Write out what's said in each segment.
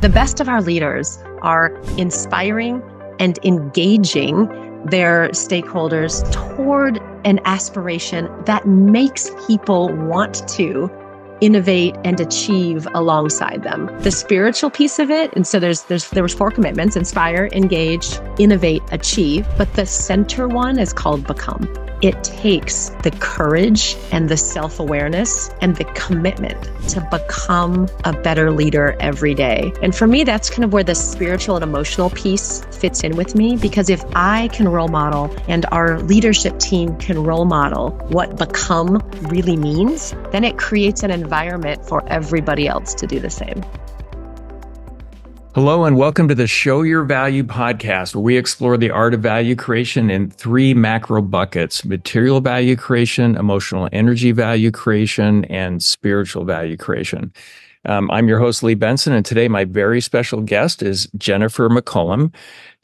The best of our leaders are inspiring and engaging their stakeholders toward an aspiration that makes people want to innovate and achieve alongside them. The spiritual piece of it, and so there was 4 commitments: inspire, engage, innovate, achieve. But the center one is called become. It takes the courage and the self-awareness and the commitment to become a better leader every day. And for me, that's kind of where the spiritual and emotional piece fits in with me, because if I can role model and our leadership team can role model what become really means, then it creates an environment for everybody else to do the same. Hello and welcome to the Show Your Value podcast, where we explore the art of value creation in 3 macro buckets: material value creation, emotional energy value creation, and spiritual value creation. I'm your host, Lee Benson, and today my very special guest is Jennifer McCollum.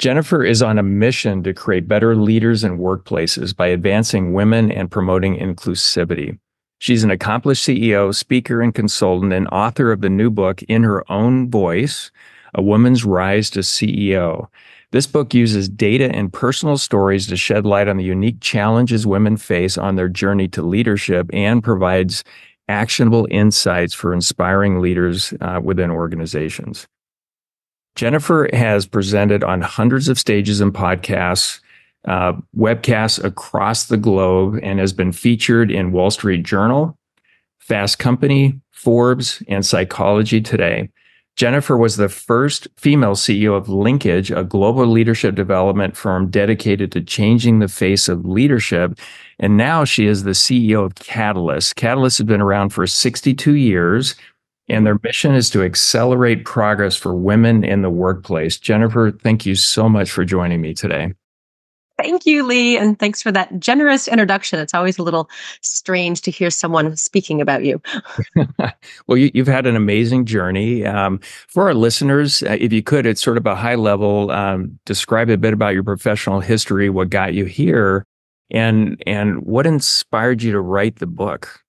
Jennifer is on a mission to create better leaders in workplaces by advancing women and promoting inclusivity. She's an accomplished CEO, speaker, and consultant, and author of the new book, In Her Own Voice: A Woman's Rise to CEO. This book uses data and personal stories to shed light on the unique challenges women face on their journey to leadership and provides actionable insights for inspiring leaders within organizations. Jennifer has presented on hundreds of stages and podcasts, webcasts across the globe, and has been featured in Wall Street Journal, Fast Company, Forbes, and Psychology Today. Jennifer was the first female CEO of Linkage, a global leadership development firm dedicated to changing the face of leadership. And now she is the CEO of Catalyst. Catalyst has been around for 62 years, and their mission is to accelerate progress for women in the workplace. Jennifer, thank you so much for joining me today. Thank you, Lee, and thanks for that generous introduction. It's always a little strange to hear someone speaking about you. Well, you've had an amazing journey. For our listeners, if you could, at sort of a high level, describe a bit about your professional history, what got you here, and what inspired you to write the book.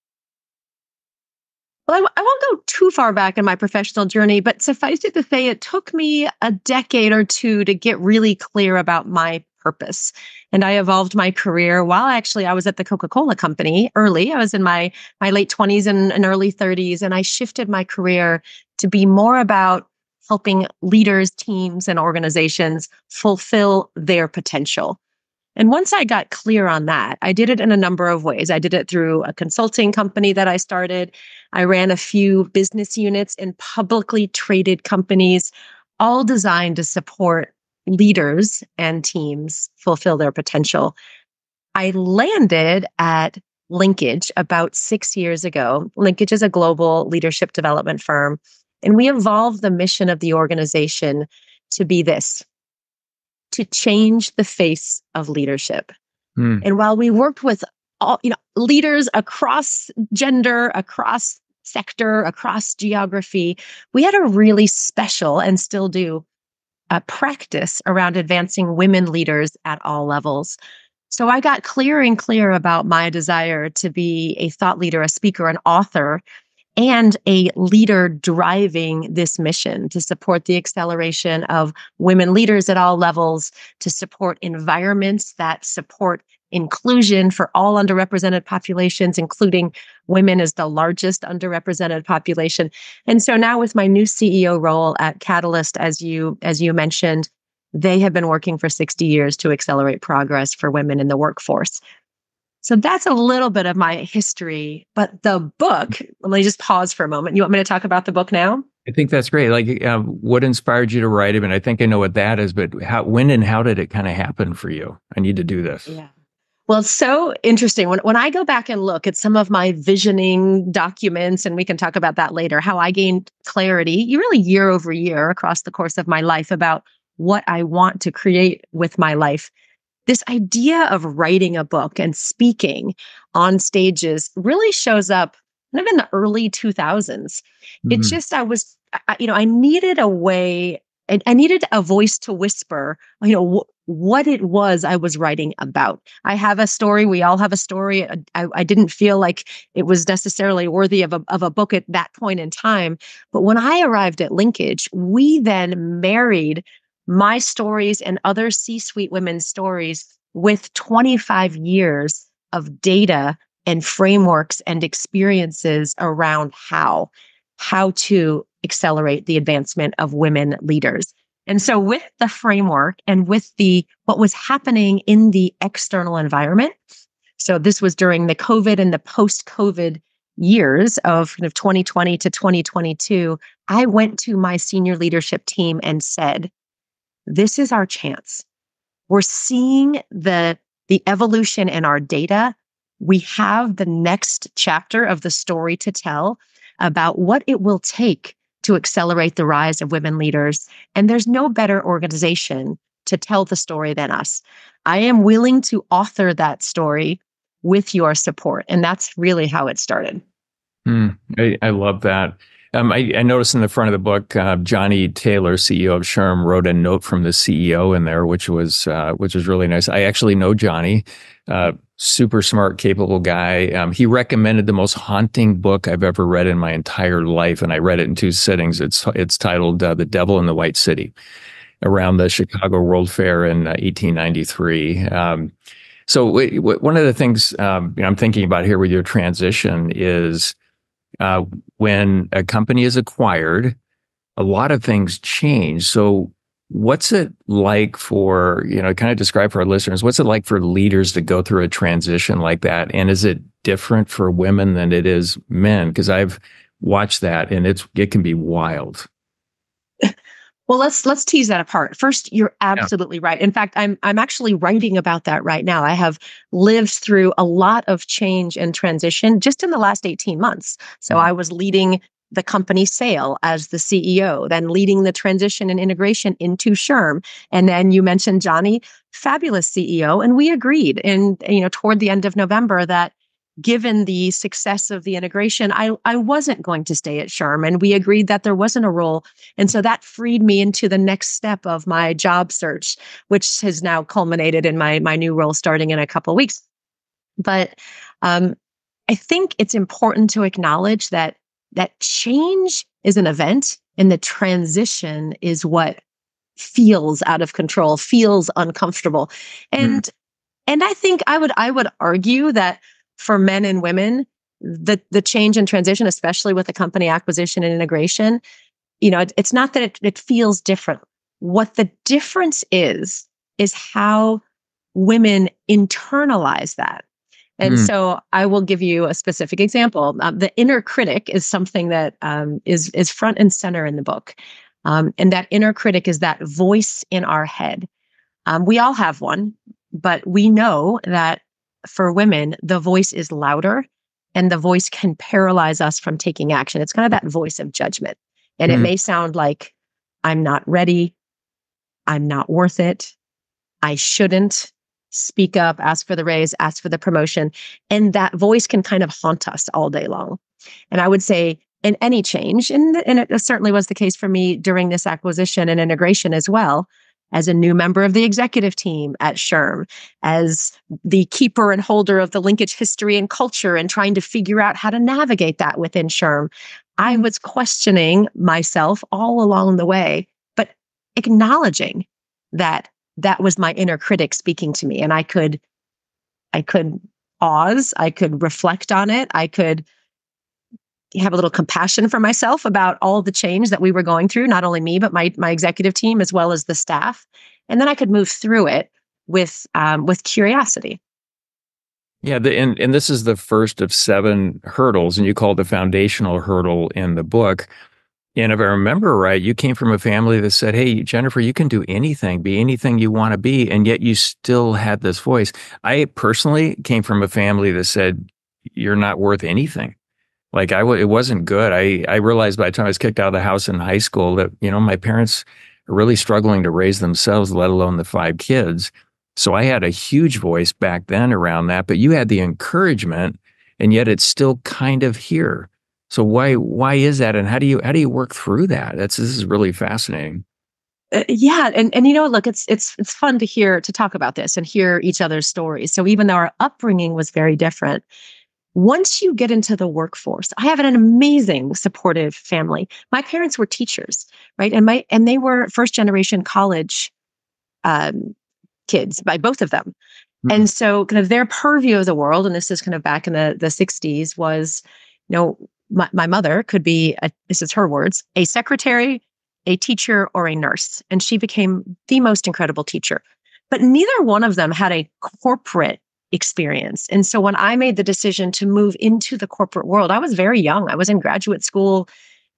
Well, I won't go too far back in my professional journey, but suffice it to say, it took me a decade or 2 to get really clear about my purpose. And I evolved my career while I was at the Coca-Cola company early. I was in my late 20s and early 30s, and I shifted my career to be more about helping leaders, teams, and organizations fulfill their potential. And once I got clear on that, I did it in a number of ways. I did it through a consulting company that I started. I ran a few business units in publicly traded companies, all designed to support leaders and teams fulfill their potential. I landed at Linkage about 6 years ago. Linkage is a global leadership development firm, and we evolved the mission of the organization to be this: to change the face of leadership. And while we worked with all, leaders across gender, across sector, across geography, we had a really special, and still do, a practice around advancing women leaders at all levels. So I got clearer and clearer about my desire to be a thought leader, a speaker, an author, and a leader driving this mission to support the acceleration of women leaders at all levels, to support environments that support inclusion for all underrepresented populations, including women as the largest underrepresented population. And so now with my new CEO role at Catalyst, as you mentioned, they have been working for 60 years to accelerate progress for women in the workforce. So that's a little bit of my history. But the book, let me just pause for a moment. You want me to talk about the book now? I think that's great. Like, what inspired you to write it? And I think I know what that is, but when and how did it kind of happen for you? I need to do this. Yeah. Well, it's so interesting. When I go back and look at some of my visioning documents, and we can talk about that later, how I gained clarity, really year over year across the course of my life about what I want to create with my life. This idea of writing a book and speaking on stages really shows up kind of in the early 2000s. It's just, I needed a way I needed a voice to whisper, what it was I was writing about. I have a story. We all have a story. I didn't feel like it was necessarily worthy of a book at that point in time. But when I arrived at Linkage, we then married my stories and other C-suite women's stories with 25 years of data and frameworks and experiences around how to accelerate the advancement of women leaders. And so with the framework and with what was happening in the external environment, so this was during the COVID and the post-COVID years of kind of 2020 to 2022, I went to my senior leadership team and said, this is our chance. We're seeing the evolution in our data. We have the next chapter of the story to tell about what it will take to accelerate the rise of women leaders. And there's no better organization to tell the story than us. I am willing to author that story with your support. And that's really how it started. I love that. I noticed in the front of the book, Johnny Taylor, CEO of SHRM, wrote a note from the CEO in there, which was really nice. I actually know Johnny, super smart, capable guy. He recommended the most haunting book I've ever read in my entire life, and I read it in 2 sittings. It's titled "The Devil in the White City," around the Chicago World Fair in 1893. So one of the things I'm thinking about here with your transition is, when a company is acquired, a lot of things change. So what's it like for, kind of describe for our listeners, what's it like for leaders to go through a transition like that? And is it different for women than it is men? Because I've watched that and it can be wild. Well, let's tease that apart. First, you're absolutely right. In fact, I'm actually writing about that right now. I have lived through a lot of change and transition just in the last 18 months. So I was leading the company sale as the CEO, then leading the transition and integration into SHRM. And then you mentioned Johnny, fabulous CEO, and we agreed toward the end of November that given the success of the integration, I wasn't going to stay at SHRM, and we agreed that there wasn't a role. And so that freed me into the next step of my job search, which has now culminated in my new role starting in a couple of weeks. But I think it's important to acknowledge that change is an event, and the transition is what feels out of control, feels uncomfortable. And I think I would argue that for men and women, the change and transition, especially with the company acquisition and integration, it's not that it feels different. What the difference is how women internalize that. And so I will give you a specific example. The inner critic is something that is front and center in the book. And that inner critic is that voice in our head. We all have one, but we know that for women, the voice is louder and the voice can paralyze us from taking action. It's kind of that voice of judgment. And it may sound like, I'm not ready. I'm not worth it. I shouldn't speak up, ask for the raise, ask for the promotion. And that voice can kind of haunt us all day long. And I would say in any change, and it certainly was the case for me during this acquisition and integration as well, as a new member of the executive team at SHRM, as the keeper and holder of the Linkage history and culture and trying to figure out how to navigate that within SHRM, I was questioning myself all along the way, but acknowledging that was my inner critic speaking to me. And I could pause, I could reflect on it, I could have a little compassion for myself about all the change that we were going through, not only me, but my executive team, as well as the staff. And then I could move through it with curiosity. Yeah, and this is the first of 7 hurdles, and you call it the foundational hurdle in the book. And if I remember right, you came from a family that said, hey, Jennifer, you can do anything, be anything you want to be, and yet you still had this voice. I personally came from a family that said, you're not worth anything. Like it wasn't good. I realized by the time I was kicked out of the house in high school that, my parents are really struggling to raise themselves, let alone the 5 kids. So I had a huge voice back then around that, but you had the encouragement, and yet it's still kind of here. So why is that? And how do you work through that? This is really fascinating. Yeah, and look, it's fun to talk about this and hear each other's stories. So even though our upbringing was very different, once you get into the workforce, I have an amazing supportive family. My parents were teachers, right? And they were first generation college um, kids by both of them. Mm. And so kind of their purview of the world, and this is kind of back in the 60s, was, my mother could be, this is her words, a secretary, a teacher, or a nurse. And she became the most incredible teacher. But neither one of them had a corporate experience. And so when I made the decision to move into the corporate world, I was very young. I was in graduate school,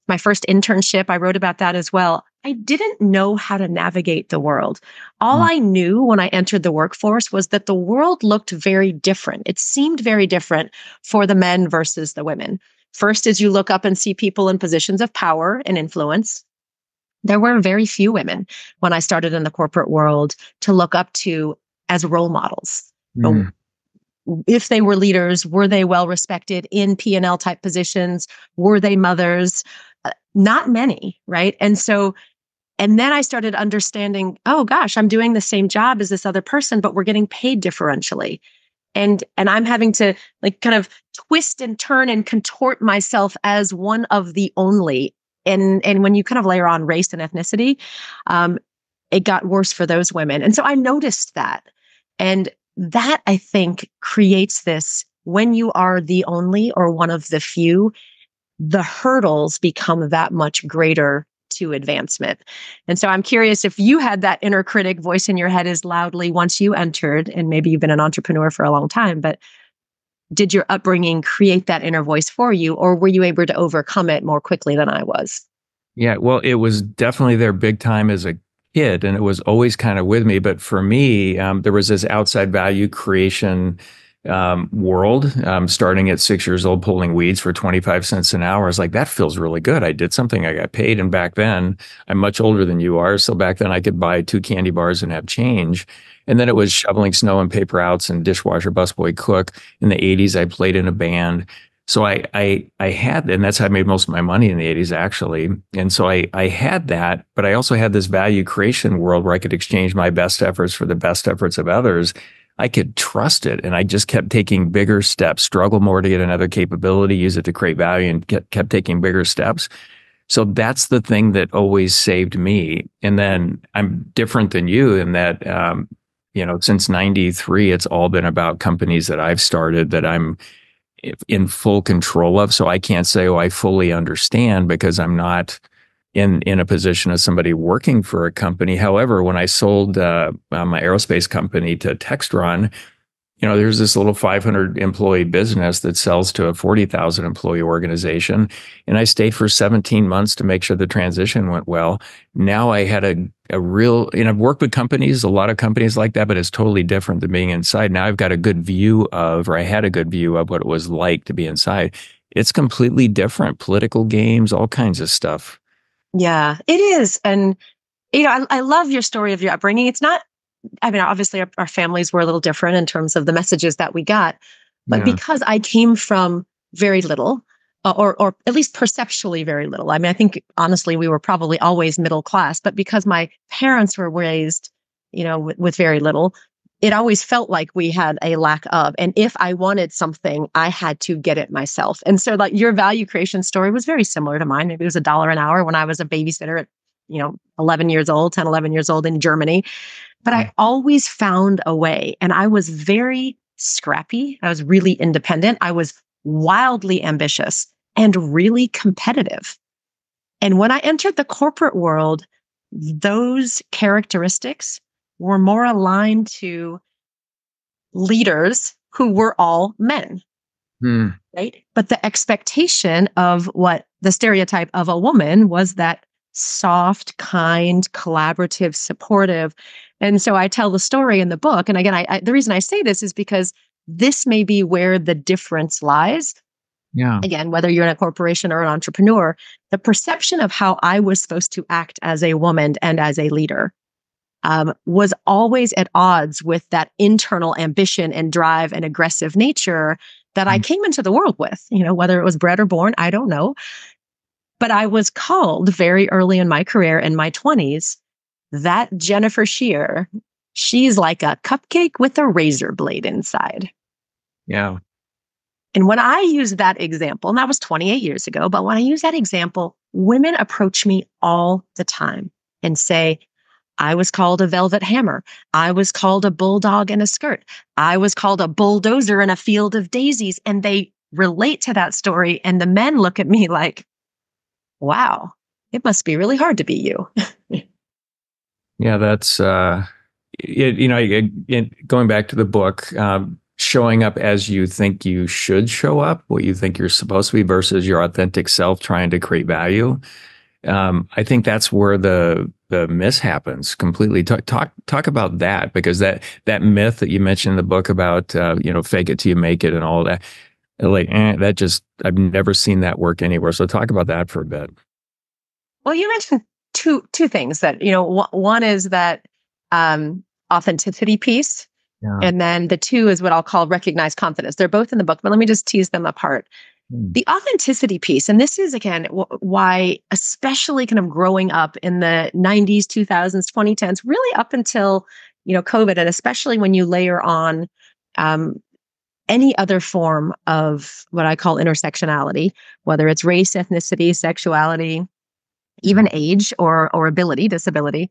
my first internship. I wrote about that as well. I didn't know how to navigate the world. All Mm. I knew when I entered the workforce was that the world looked very different. It seemed very different for the men versus the women. First, as you look up and see people in positions of power and influence, there were very few women when I started in the corporate world to look up to as role models. So Mm. if they were leaders, were they well respected in P&L type positions? Were they mothers? Not many, right? And then I started understanding, oh gosh, I'm doing the same job as this other person, but we're getting paid differentially. And I'm having to like kind of twist and turn and contort myself as one of the only. And when you kind of layer on race and ethnicity, um, it got worse for those women. And so I noticed that. And that I think creates this, when you are the only or one of the few, the hurdles become that much greater to advancement. And so I'm curious if you had that inner critic voice in your head as loudly once you entered, and maybe you've been an entrepreneur for a long time, but did your upbringing create that inner voice for you, or were you able to overcome it more quickly than I was? Yeah, well, it was definitely there big time as a kid, and it was always kind of with me. But for me, there was this outside value creation world. Starting at 6 years old, pulling weeds for 25 cents an hour. I was like, that feels really good. I did something, I got paid. And back then, I'm much older than you are. So back then, I could buy 2 candy bars and have change. And then it was shoveling snow and paper outs and dishwasher, busboy, cook. In the 80s, I played in a band. So I had, and that's how I made most of my money in the 80s, actually. And so I had that, but I also had this value creation world where I could exchange my best efforts for the best efforts of others. I could trust it. And I just kept taking bigger steps, struggle more to get another capability, use it to create value, and kept taking bigger steps. So that's the thing that always saved me. And then I'm different than you in that, since 93, it's all been about companies that I've started that I'm in full control of. So I can't say, oh, I fully understand because I'm not in a position of somebody working for a company. However, when I sold my aerospace company to Textron, there's this little 500 employee business that sells to a 40,000 employee organization. And I stayed for 17 months to make sure the transition went well. Now I had a real, I've worked with companies, a lot of companies like that, but it's totally different than being inside. Now I've got a good view of, or I had a good view of what it was like to be inside. It's completely different. Political games, all kinds of stuff. Yeah, it is. And, I love your story of your upbringing. It's not, I mean, obviously our families were a little different in terms of the messages that we got, but Yeah. because I came from very little, or at least perceptually very little. I mean, I think honestly, we were probably always middle class, but because my parents were raised, with very little, it always felt like we had a lack of. And if I wanted something, I had to get it myself. And so like your value creation story was very similar to mine. Maybe it was $1 an hour when I was a babysitter at, 11 years old, 10, 11 years old in Germany. But I always found a way, and I was very scrappy. I was really independent. I was wildly ambitious and really competitive. And when I entered the corporate world, those characteristics were more aligned to leaders who were all men, Hmm. right? But the expectation of what the stereotype of a woman was that soft, kind, collaborative, supportive. And so I tell the story in the book. And again, the reason I say this is because this may be where the difference lies. Yeah. Again, whether you're in a corporation or an entrepreneur, the perception of how I was supposed to act as a woman and as a leader was always at odds with that internal ambition and drive and aggressive nature that I came into the world with. Whether it was bred or born, I don't know. But I was called very early in my career in my 20s that Jennifer Shear, she's like a cupcake with a razor blade inside. Yeah. And when I use that example, and that was 28 years ago, but when I use that example, women approach me all the time and say, I was called a velvet hammer. I was called a bulldog in a skirt. I was called a bulldozer in a field of daisies. And they relate to that story. And the men look at me like, wow, it must be really hard to be you. Yeah, that's going back to the book, showing up as you think you should show up, what you think you're supposed to be versus your authentic self trying to create value. I think that's where the miss happens completely. Talk about that, because that myth that you mentioned in the book about fake it till you make it and all that, like that just, I've never seen that work anywhere. So talk about that for a bit. Well, you mentioned two things that, one is that authenticity piece. Yeah. And then the two is what I'll call recognized confidence. They're both in the book, but let me just tease them apart. The authenticity piece, and this is, again, why, especially kind of growing up in the 90s, 2000s, 2010s, really up until, COVID, and especially when you layer on any other form of what I call intersectionality, whether it's race, ethnicity, sexuality, even age or ability, disability,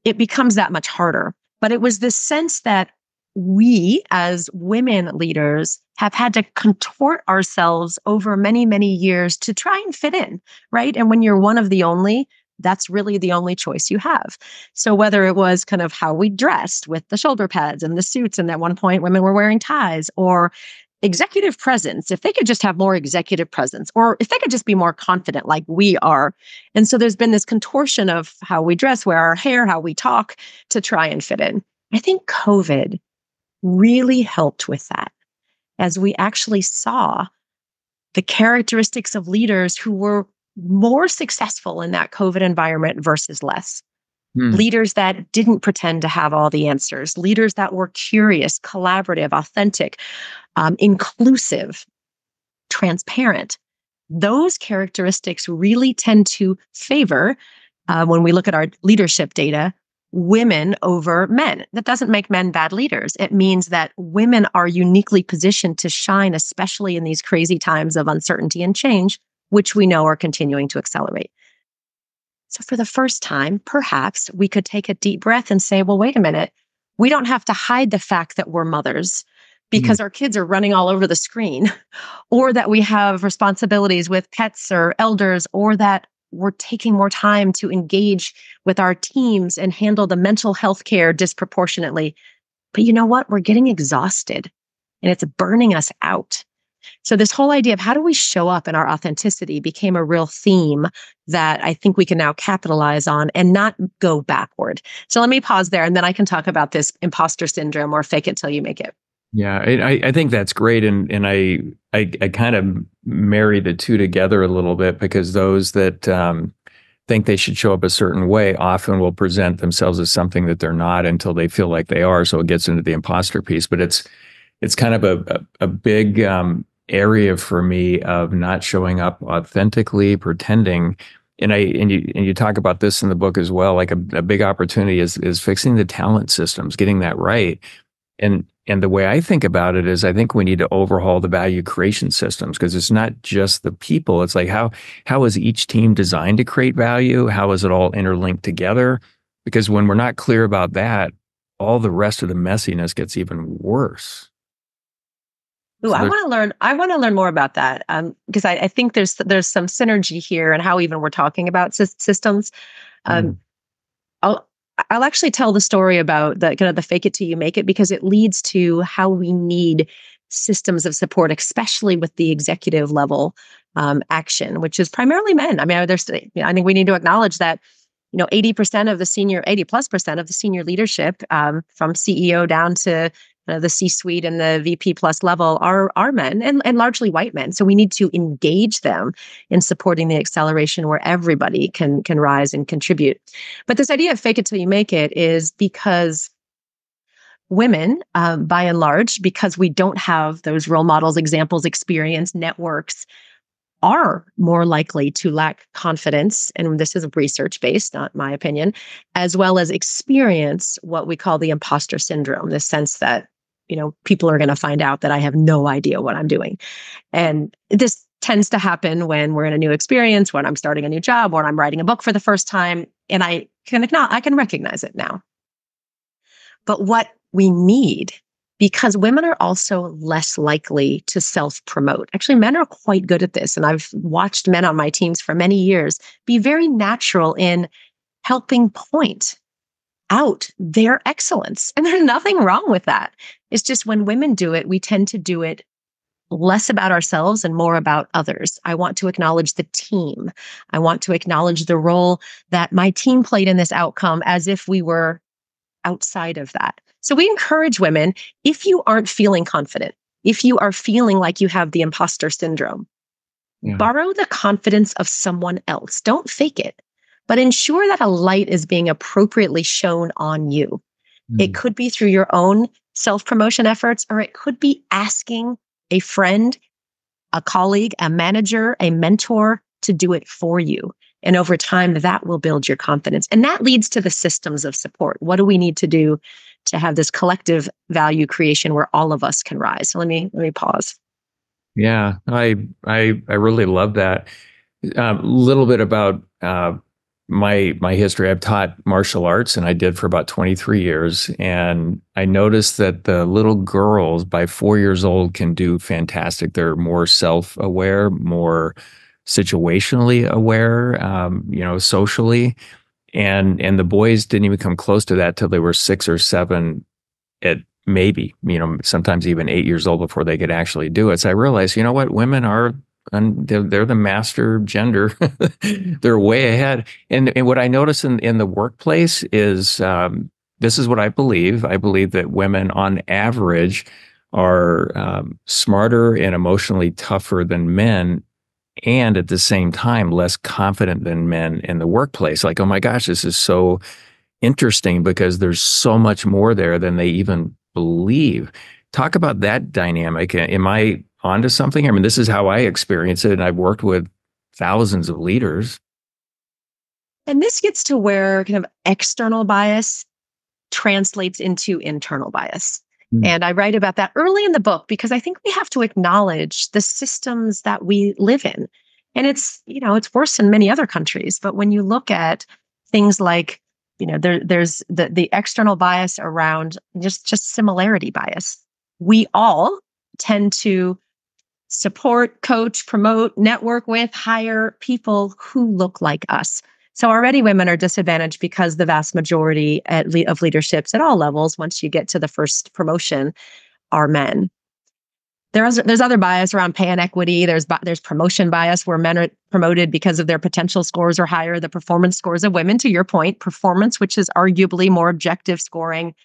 it becomes that much harder. But it was this sense that we as women leaders have had to contort ourselves over many, many years to try and fit in, right? And when you're one of the only, that's really the only choice you have. So whether it was kind of how we dressed with the shoulder pads and the suits, and at one point women were wearing ties, or executive presence, if they could just have more executive presence, or if they could just be more confident like we are. And so there's been this contortion of how we dress, wear our hair, how we talk to try and fit in. I think COVID really helped with that, as we actually saw the characteristics of leaders who were more successful in that COVID environment versus less. Leaders that didn't pretend to have all the answers, leaders that were curious, collaborative, authentic, inclusive, transparent. Those characteristics really tend to favor, when we look at our leadership data, women over men. That doesn't make men bad leaders. It means that women are uniquely positioned to shine, especially in these crazy times of uncertainty and change, which we know are continuing to accelerate. So for the first time, perhaps we could take a deep breath and say, well, wait a minute. We don't have to hide the fact that we're mothers because our kids are running all over the screen, or that we have responsibilities with pets or elders, or that we're taking more time to engage with our teams and handle the mental health care disproportionately. But you know what? We're getting exhausted and it's burning us out. So this whole idea of how do we show up in our authenticity became a real theme that I think we can now capitalize on and not go backward. So let me pause there, and then I can talk about this imposter syndrome or fake it till you make it. Yeah, I think that's great, and I kind of marry the two together a little bit, because those that think they should show up a certain way often will present themselves as something that they're not until they feel like they are. So it gets into the imposter piece, but it's kind of a big area for me of not showing up authentically, pretending. And you talk about this in the book as well. Like a big opportunity is fixing the talent systems, getting that right. And the way I think about it is, I think we need to overhaul the value creation systems, because it's not just the people. It's like, how is each team designed to create value? How is it all interlinked together? Because when we're not clear about that, all the rest of the messiness gets even worse. Ooh, I want to learn more about that, because I think there's some synergy here and how even we're talking about systems. I'll actually tell the story about the kind of the fake it till you make it, because it leads to how we need systems of support, especially with the executive level action, which is primarily men. I mean, I think we need to acknowledge that 80% of the senior, 80+% of the senior leadership, from CEO down to the C-suite and the VP plus level are men, and largely white men. So we need to engage them in supporting the acceleration where everybody can rise and contribute. But this idea of fake it till you make it is because women, by and large, because we don't have those role models, examples, experience, networks, are more likely to lack confidence, and this is research based, not my opinion, as well as experience what we call the imposter syndrome, the sense that, people are going to find out that I have no idea what I'm doing. And this tends to happen when we're in a new experience, when I'm starting a new job, when I'm writing a book for the first time, and I can recognize it now. But what we need, because women are also less likely to self-promote. Actually, men are quite good at this. And I've watched men on my teams for many years be very natural in helping point out their excellence. And there's nothing wrong with that. It's just when women do it, we tend to do it less about ourselves and more about others. I want to acknowledge the team. I want to acknowledge the role that my team played in this outcome as if we were outside of that. So we encourage women, if you aren't feeling confident, if you are feeling like you have the imposter syndrome, borrow the confidence of someone else. Don't fake it, but ensure that a light is being appropriately shown on you. It could be through your own self-promotion efforts, or it could be asking a friend, a colleague, a manager, a mentor to do it for you. And over time, that will build your confidence. And that leads to the systems of support. What do we need to do to have this collective value creation where all of us can rise? So let me pause. Yeah, I really love that. A little bit about my history. I've taught martial arts, and I did for about 23 years. And I noticed that the little girls by 4 years old can do fantastic. They're more self-aware, more situationally aware, socially. And the boys didn't even come close to that till they were 6 or 7 at maybe, sometimes even 8 years old before they could actually do it. So I realized, what, women are, and they're the master gender. They're way ahead. And what I notice in the workplace is, this is what I believe. I believe that women on average are smarter and emotionally tougher than men, and at the same time, less confident than men in the workplace. Like, oh my gosh, this is so interesting because there's so much more there than they even believe. Talk about that dynamic. Am I onto something? I mean, this is how I experience it, and I've worked with thousands of leaders. And this gets to where kind of external bias translates into internal bias. And I write about that early in the book because I think we have to acknowledge the systems that we live in. And it's worse in many other countries. But when you look at things like, there's the external bias around just similarity bias. We all tend to support, coach, promote, network with, hire people who look like us. So already women are disadvantaged because the vast majority of leaderships at all levels, once you get to the first promotion, are men. There's other bias around pay inequity. There's promotion bias where men are promoted because of their potential scores are higher. The performance scores of women, to your point, performance, which is arguably more objective scoring,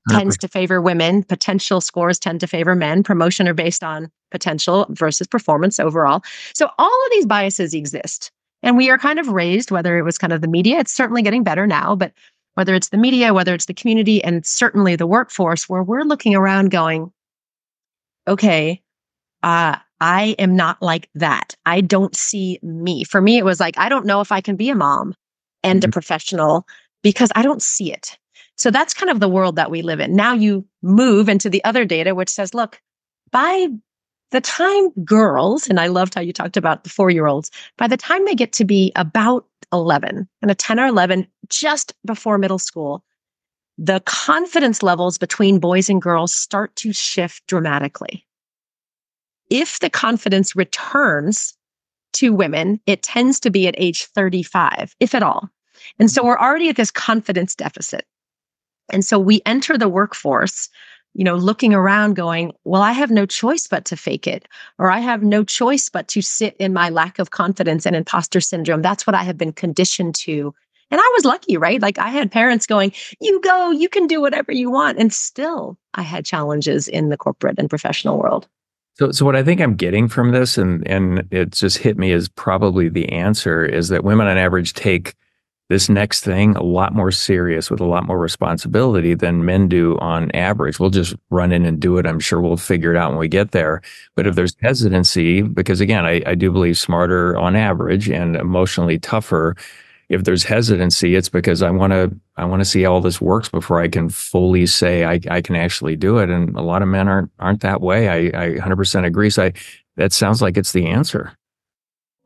tends to favor women. Potential scores tend to favor men. Promotion are based on potential versus performance overall. So all of these biases exist. And we are kind of raised, whether it was kind of the media, it's certainly getting better now, but whether it's the media, whether it's the community, and certainly the workforce, where we're looking around going, okay, I am not like that. I don't see me. For me, it was like, I don't know if I can be a mom and a professional because I don't see it. So that's kind of the world that we live in. Now you move into the other data, which says, look, by the time girls, and I loved how you talked about the 4-year-olds, by the time they get to be about 11, and a 10 or 11, just before middle school, the confidence levels between boys and girls start to shift dramatically. If the confidence returns to women, it tends to be at age 35, if at all. And so we're already at this confidence deficit. And so we enter the workforce, looking around going, well, I have no choice but to fake it, or I have no choice but to sit in my lack of confidence and imposter syndrome. That's what I have been conditioned to. And I was lucky, right? Like I had parents going, you go, you can do whatever you want. And still I had challenges in the corporate and professional world. So what I think I'm getting from this, and it just hit me as probably the answer, is that women on average take this next thing a lot more serious with a lot more responsibility than men do on average. We'll just run in and do it. I'm sure we'll figure it out when we get there. But if there's hesitancy, because again, I do believe smarter on average and emotionally tougher. If there's hesitancy, it's because I want to see how all this works before I can fully say I can actually do it. And a lot of men aren't that way. I 100% agree. So that sounds like it's the answer.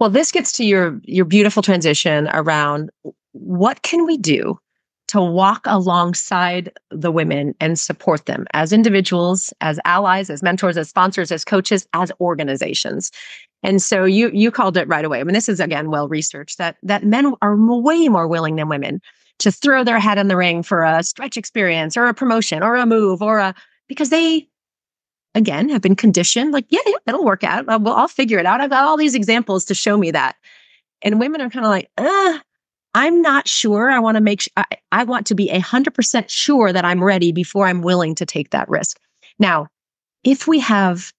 Well, this gets to your beautiful transition around what can we do to walk alongside the women and support them as individuals, as allies, as mentors, as sponsors, as coaches, as organizations. And so you called it right away. I mean, this is again well researched that men are way more willing than women to throw their hat in the ring for a stretch experience or a promotion or a move because they again have been conditioned like, yeah, it'll work out. I'll figure it out. I've got all these examples to show me that. And women are kind of like, I'm not sure. I want to I want to be 100% sure that I'm ready before I'm willing to take that risk. Now, if we have,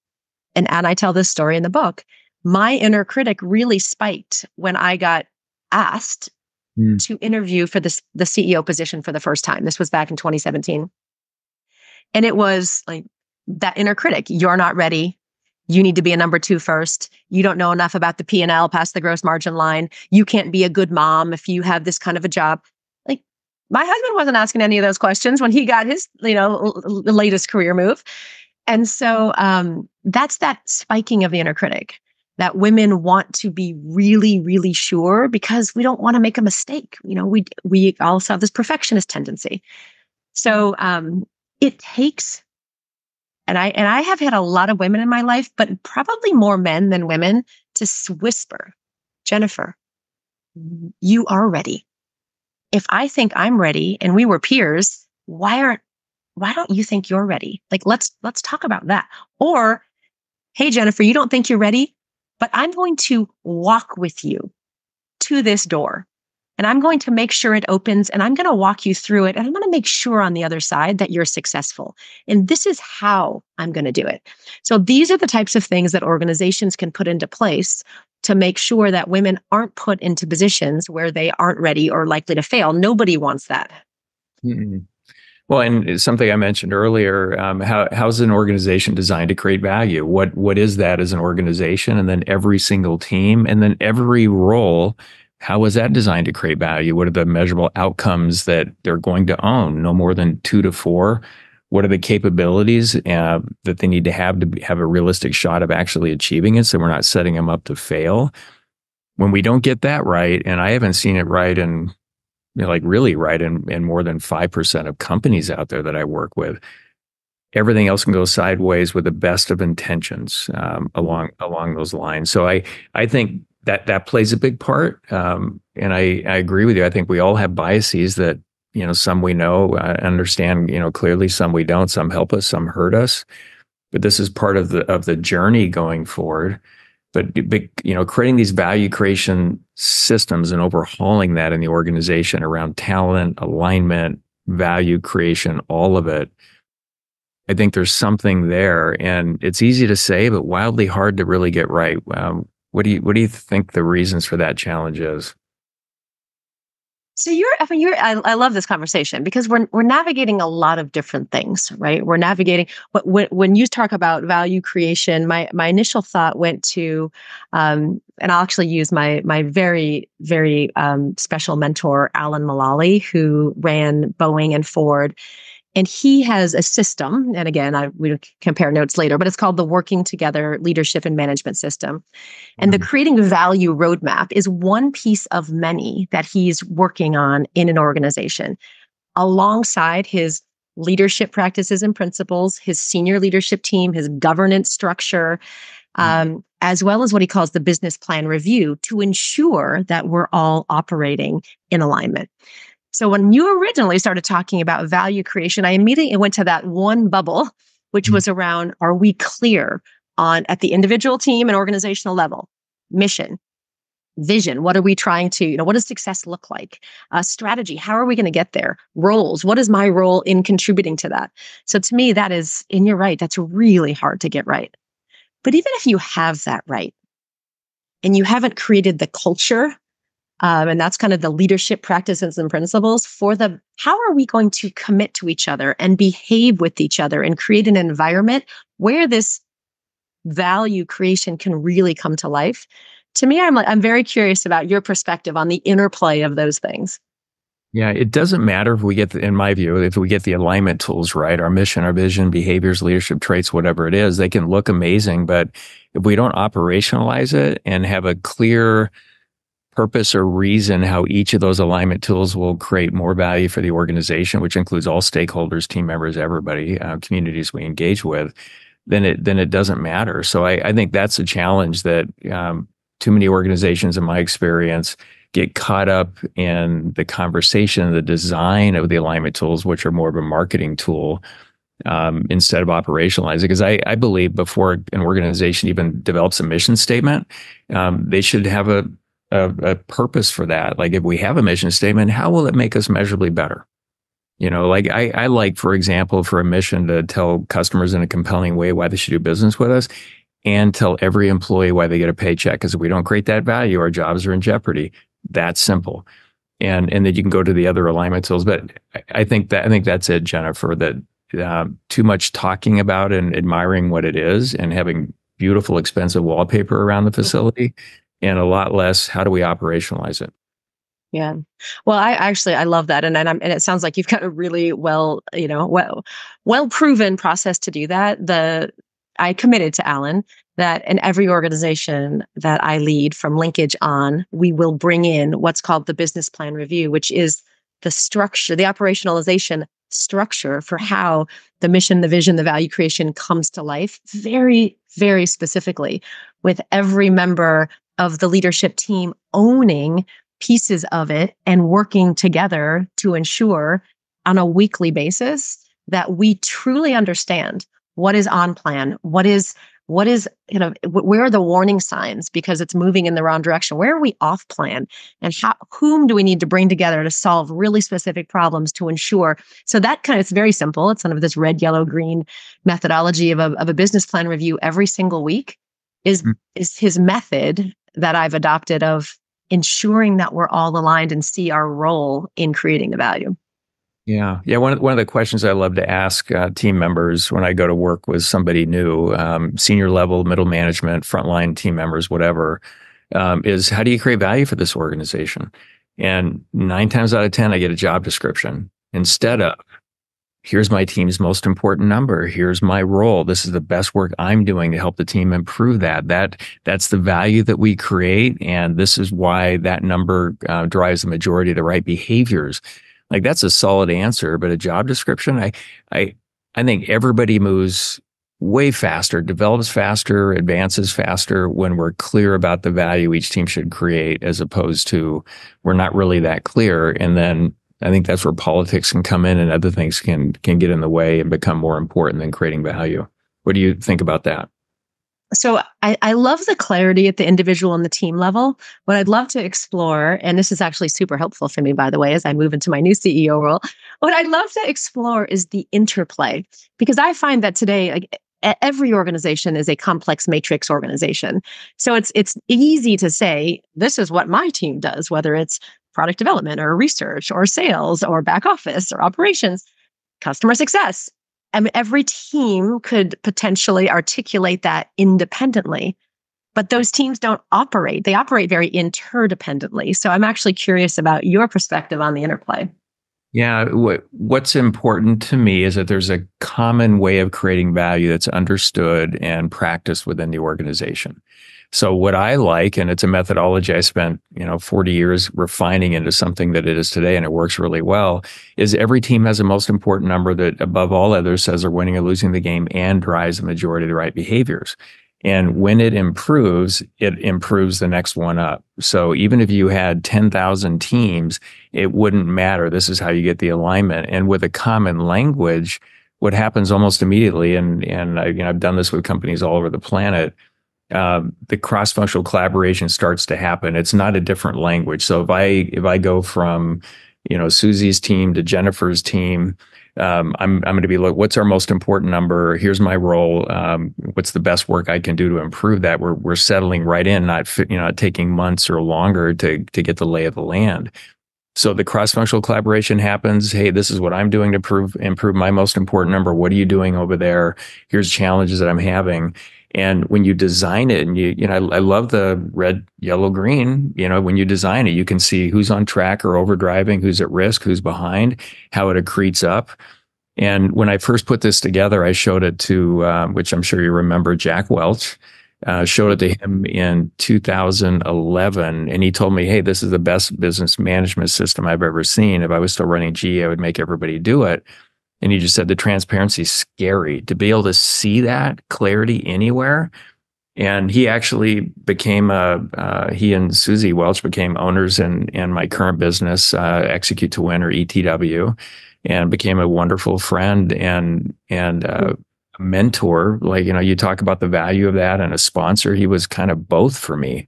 and I tell this story in the book, my inner critic really spiked when I got asked to interview for the CEO position for the first time. This was back in 2017. And it was like that inner critic, you're not ready. You need to be a number two first. You don't know enough about the P&L past the gross margin line. You can't be a good mom if you have this kind of a job. Like my husband wasn't asking any of those questions when he got his, latest career move. And so that's that spiking of the inner critic that women want to be really, really sure because we don't want to make a mistake. We also have this perfectionist tendency. So it takes, and I have had a lot of women in my life, but probably more men than women to whisper, Jennifer, you are ready. If I think I'm ready and we were peers, why don't you think you're ready? Like, let's talk about that. Or, hey, Jennifer, you don't think you're ready, but I'm going to walk with you to this door and I'm going to make sure it opens and I'm going to walk you through it. And I'm going to make sure on the other side that you're successful. And this is how I'm going to do it. So these are the types of things that organizations can put into place to make sure that women aren't put into positions where they aren't ready or likely to fail. Nobody wants that. Mm-hmm. Well, and it's something I mentioned earlier, how's an organization designed to create value? What is that as an organization? And then every single team and then every role, how is that designed to create value? What are the measurable outcomes that they're going to own? No more than 2 to 4. What are the capabilities that they need to have a realistic shot of actually achieving it so we're not setting them up to fail? When we don't get that right, and I haven't seen it right in really right in more than 5% of companies out there that I work with. Everything else can go sideways with the best of intentions along those lines. So I think that plays a big part. And I agree with you. I think we all have biases that, some we know, understand, clearly, some we don't, some help us, some hurt us. But this is part of the journey going forward. But creating these value creation systems and overhauling that in the organization around talent, alignment, value creation, all of it, I think there's something there. And it's easy to say, but wildly hard to really get right. What do you think the reasons for that challenge is? So I love this conversation because we're navigating a lot of different things, right? We're navigating when you talk about value creation, my initial thought went to, and I'll actually use my very, very special mentor, Alan Mulally, who ran Boeing and Ford. And he has a system, and again, we'll compare notes later, but it's called the Working Together Leadership and Management System. And the Creating Value Roadmap is one piece of many that he's working on in an organization, alongside his leadership practices and principles, his senior leadership team, his governance structure, as well as what he calls the business plan review to ensure that we're all operating in alignment. So when you originally started talking about value creation, I immediately went to that one bubble, which was around, are we clear on at the individual team and organizational level, mission, vision? What are we trying to, what does success look like? Strategy, how are we going to get there? Roles, what is my role in contributing to that? So to me, that is, and you're right, that's really hard to get right. But even if you have that right, and you haven't created the culture And that's kind of the leadership practices and principles for the how are we going to commit to each other and behave with each other and create an environment where this value creation can really come to life. To me, I'm very curious about your perspective on the interplay of those things. Yeah, it doesn't matter if we get, in my view, if we get the alignment tools right, our mission, our vision, behaviors, leadership traits, whatever it is, they can look amazing. But if we don't operationalize it and have a clear purpose or reason how each of those alignment tools will create more value for the organization, which includes all stakeholders, team members, everybody, communities we engage with, then it doesn't matter. So I think that's a challenge that too many organizations, in my experience, get caught up in the conversation, the design of the alignment tools, which are more of a marketing tool, instead of operationalizing. Because I believe before an organization even develops a mission statement, they should have a purpose for that. Like if we have a mission statement, how will it make us measurably better? Like I like, for example, for a mission to tell customers in a compelling way why they should do business with us and tell every employee why they get a paycheck. Because if we don't create that value, our jobs are in jeopardy. That's simple. And then you can go to the other alignment tools. But I think that's it, Jennifer, that too much talking about and admiring what it is and having beautiful, expensive wallpaper around the facility and a lot less, how do we operationalize it? Yeah. Well, I love that. And it sounds like you've got a really well proven process to do that. I committed to Alan that in every organization that I lead from Linkage on, we will bring in what's called the business plan review, which is the structure, the operationalization structure for how the mission, the vision, the value creation comes to life very, very specifically, with every member of the leadership team owning pieces of it and working together to ensure on a weekly basis that we truly understand what is on plan, what is, where are the warning signs because it's moving in the wrong direction? Where are we off plan? And whom do we need to bring together to solve really specific problems to ensure? So it's very simple. It's kind of this red, yellow, green methodology of a business plan review every single week is his method that I've adopted of ensuring that we're all aligned and see our role in creating the value. Yeah. Yeah. One of the questions I love to ask team members when I go to work with somebody new, senior level, middle management, frontline team members, whatever, is how do you create value for this organization? And 9 times out of 10, I get a job description instead of, here's my team's most important number. Here's my role. This is the best work I'm doing to help the team improve that. That's the value that we create. And this is why that number drives the majority of the right behaviors. Like that's a solid answer, but a job description, I think everybody moves way faster, develops faster, advances faster when we're clear about the value each team should create, as opposed to we're not really that clear. And then I think that's where politics can come in and other things can get in the way and become more important than creating value. What do you think about that? So I love the clarity at the individual and the team level. What I'd love to explore, and this is actually super helpful for me, by the way, as I move into my new CEO role, what I'd love to explore is the interplay, because I find that today, like, every organization is a complex matrix organization. So it's easy to say, this is what my team does, whether it's product development or research or sales or back office or operations, customer success. I mean, every team could potentially articulate that independently, but those teams don't operate. They operate very interdependently. So I'm actually curious about your perspective on the interplay. Yeah, what's important to me is that there's a common way of creating value that's understood and practiced within the organization. So what I like, and it's a methodology I spent, 40 years refining into something that it is today, and it works really well, is every team has a most important number that above all others says they're winning or losing the game and drives the majority of the right behaviors. And when it improves the next one up. So even if you had 10,000 teams, it wouldn't matter. This is how you get the alignment. And with a common language, what happens almost immediately, and I've done this with companies all over the planet, the cross-functional collaboration starts to happen. It's not a different language. So if I go from Susie's team to Jennifer's team. I'm going to be like, what's our most important number? Here's my role. What's the best work I can do to improve that? We're settling right in, not taking months or longer to get the lay of the land. So the cross-functional collaboration happens. Hey, this is what I'm doing to improve my most important number. What are you doing over there? Here's challenges that I'm having. And when you design it, and I love the red, yellow, green. When you design it, you can see who's on track or overdriving, who's at risk, who's behind, how it accretes up. And when I first put this together, I showed it to, which I'm sure you remember, Jack Welch. Showed it to him in 2011, and he told me, "Hey, this is the best business management system I've ever seen. If I was still running GE, I would make everybody do it." And he just said the transparency is scary to be able to see that clarity anywhere. And he actually became he and Susie Welch became owners in my current business, Execute to Win, or ETW, and became a wonderful friend and mentor. Like, you talk about the value of that, and a sponsor. He was kind of both for me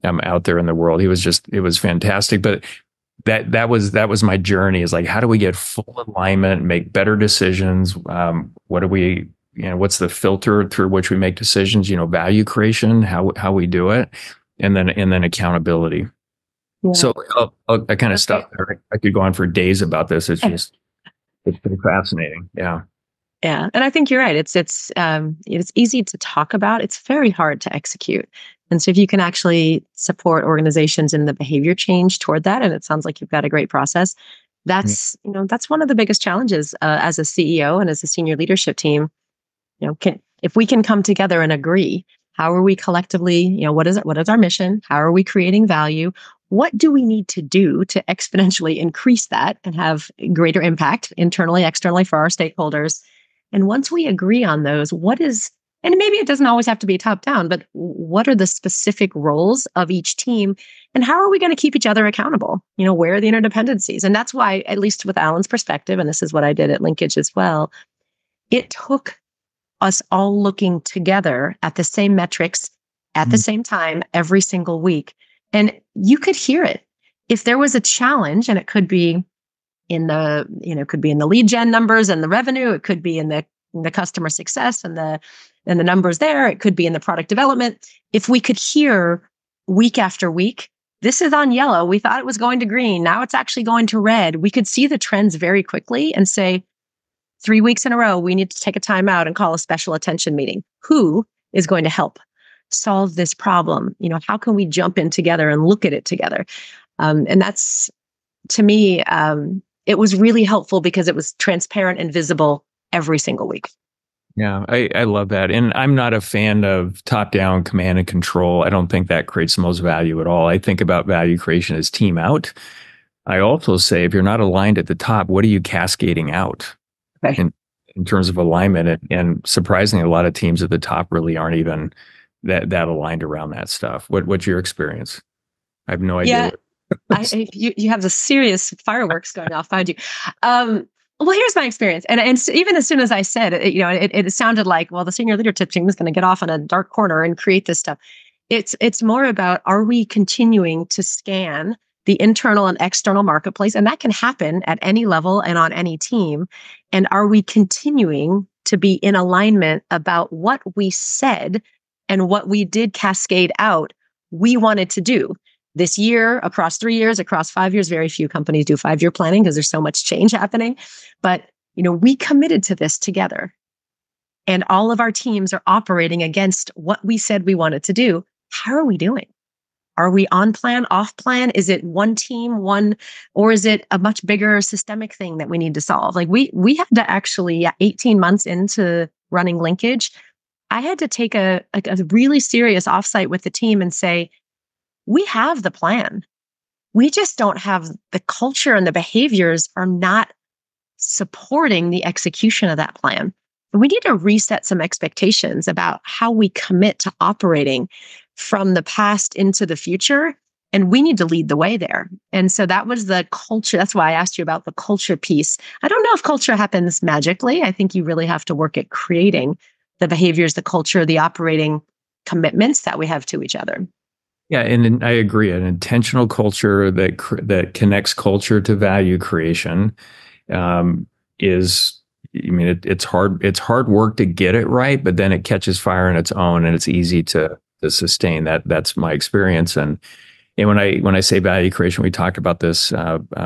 out there in the world. It was fantastic. But that was my journey, is like, how do we get full alignment, make better decisions? What do we, what's the filter through which we make decisions? Value creation, how we do it, and then accountability. Yeah. So I kind of stop there. I could go on for days about this. It's pretty fascinating. Yeah. Yeah. And I think you're right. It's easy to talk about. It's very hard to execute. And so if you can actually support organizations in the behavior change toward that, and it sounds like you've got a great process, that's one of the biggest challenges as a CEO and as a senior leadership team. If we can come together and agree, how are we collectively, what is our mission? How are we creating value? What do we need to do to exponentially increase that and have greater impact internally, externally for our stakeholders? And once we agree on those, and maybe it doesn't always have to be top down, but what are the specific roles of each team, and how are we going to keep each other accountable? Where are the interdependencies? And that's why, at least with Alan's perspective, and this is what I did at Linkage as well, it took us all looking together at the same metrics at the same time every single week. And you could hear it. If there was a challenge, and it could be in the, could be in the lead gen numbers and the revenue, it could be in the customer success and the numbers there, it could be in the product development. If we could hear week after week, this is on yellow, we thought it was going to green, now it's actually going to red, we could see the trends very quickly and say, 3 weeks in a row, we need to take a time out and call a special attention meeting. Who is going to help solve this problem? How can we jump in together and look at it together? And that's, to me, it was really helpful because it was transparent and visible every single week. Yeah, I love that. And I'm not a fan of top-down command and control. I don't think that creates the most value at all. I think about value creation as team out. I also say, if you're not aligned at the top, what are you cascading out? Okay. In terms of alignment? And surprisingly, a lot of teams at the top really aren't even that aligned around that stuff. What's your experience? I have no idea. Yeah, you have the serious fireworks going off behind you. Well, here's my experience. And even as soon as I said it, it sounded like, well, the senior leadership team is going to get off in a dark corner and create this stuff. It's more about, are we continuing to scan the internal and external marketplace? And that can happen at any level and on any team. And are we continuing to be in alignment about what we said and what we did cascade out we wanted to do this year, across 3 years, across 5 years? Very few companies do 5-year planning because there's so much change happening. But, we committed to this together. And all of our teams are operating against what we said we wanted to do. How are we doing? Are we on plan, off plan? Is it one team, or is it a much bigger systemic thing that we need to solve? Like we had to actually, 18 months into running Linkage, I had to take a really serious offsite with the team and say, we have the plan. We just don't have the culture, and the behaviors are not supporting the execution of that plan. And we need to reset some expectations about how we commit to operating from the past into the future. And we need to lead the way there. And so that was the culture. That's why I asked you about the culture piece. I don't know if culture happens magically. I think you really have to work at creating the behaviors, the culture, the operating commitments that we have to each other. Yeah, and I agree. An intentional culture that connects culture to value creation um, is. I mean, it's hard. It's hard work to get it right, but then it catches fire on its own, and it's easy to sustain. That's my experience. And when I say value creation, we talked about this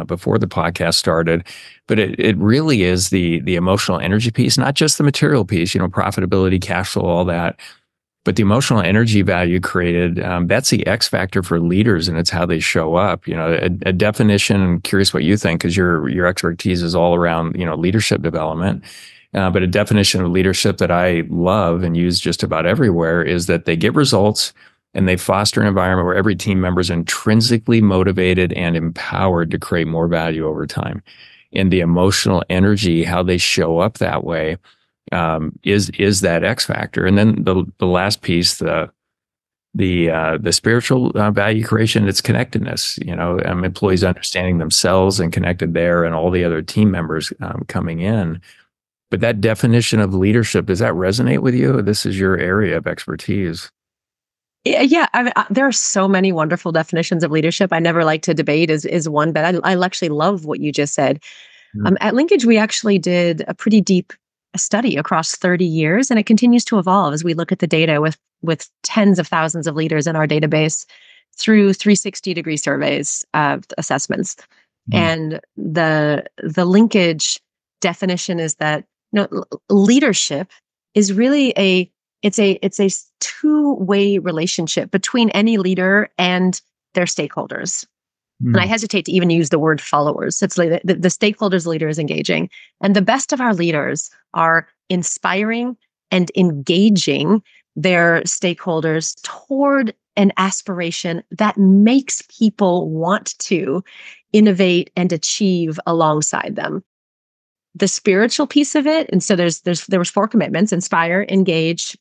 before the podcast started, but it really is the emotional energy piece, not just the material piece. Profitability, cash flow, all that. But the emotional energy value created, that's the X factor for leaders, and it's how they show up. A definition. I'm curious what you think, because your expertise is all around leadership development. But a definition of leadership that I love and use just about everywhere is that they get results and they foster an environment where every team member is intrinsically motivated and empowered to create more value over time. And the emotional energy, how they show up that way, is that X factor. And then the last piece, the spiritual value creation, it's connectedness. Employees understanding themselves and connected there, and all the other team members coming in. But that definition of leadership, does that resonate with you? This is your area of expertise. Yeah. I mean, there are so many wonderful definitions of leadership. I never like to debate is one, but I actually love what you just said. Mm. At Linkage, we actually did a pretty deep study across 30 years, and it continues to evolve as we look at the data with tens of thousands of leaders in our database through 360-degree surveys of assessments. Mm. And the Linkage definition is that leadership is really it's a two-way relationship between any leader and their stakeholders. And I Mm. hesitate to even use the word followers. It's like the stakeholders leader is engaging. And the best of our leaders are inspiring and engaging their stakeholders toward an aspiration that makes people want to innovate and achieve alongside them. The spiritual piece of it, and so there was four commitments: inspire, engage,